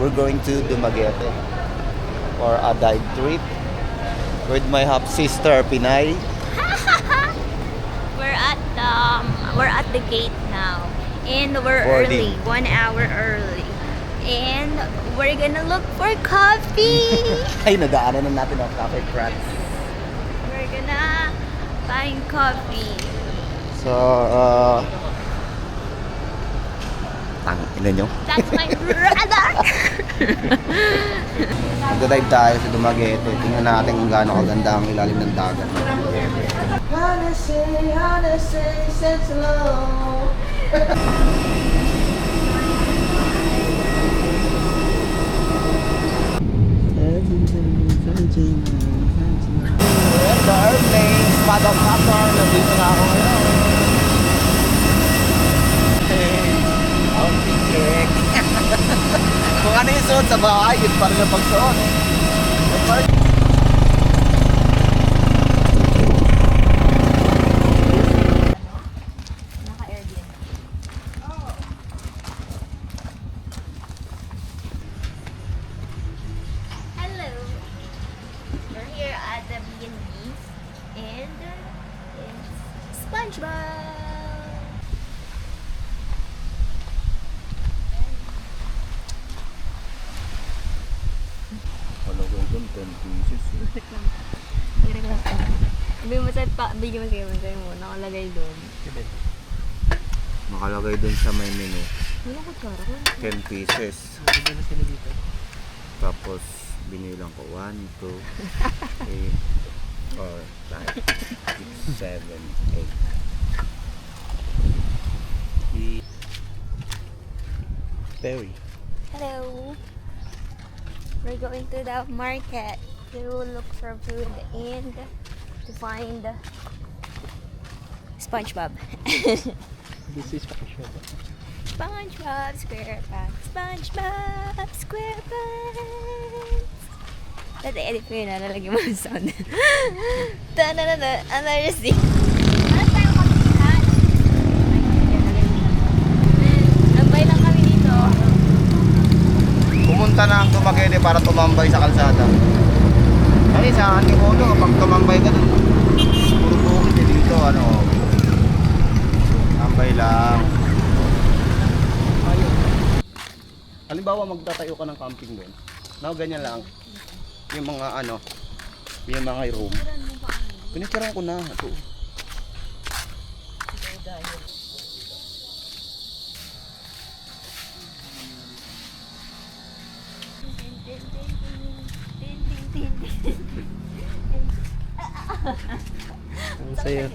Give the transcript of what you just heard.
We're going to Dumaguete for a dive trip with my half sister Pinay. We're at the gate now, and we're Boarding. early, 1 hour early, and we're gonna look for coffee. Ay, nadaanan na natin ang Cafe Frats. We're gonna find coffee. So, ina nyo. That's my brother. Magdadive tayo sa Dumaguete. Tingnan natin kung gaano kaganda ang ilalim ng dagat. Honestly, sense low. The airplanes, motherfucker, nandito na ako ngayon. Ang pikik. Kung ano yung suot sa bahay, yun pa rin ang pagsuot. Naka-Airbnb. Hello. We're here at the B&B, and it's SpongeBob. Palagay doon, 10 pieces. Bigyan mo sa'yo mo, nakalagay doon. Nakalagay doon sa may menu. Walang kutsara ko. 10 pieces. Tapos, binilang ko 1, 2, 3, 4, 5, 6, 7, 8. Perry. Hello. We're going to the market to look for food and to find SpongeBob. This is SpongeBob. SpongeBob SquarePants. SpongeBob SquarePants. Dati edit ko yun na, nalagyan mo yung sound. Ta-na-na-na, another scene. Nambay lang kami dito. Pumunta na ang Dumaguete para tumambay sa kalsada. Ay, sa Antipolo, pag tumambay ka dun, puro bukid eh dito, tambay lang. Halimbawa, magtatayo ka ng camping doon. Now, ganyan lang. Yung mga yung mga room. Pinitirahan ko na. Ito. Ang saya.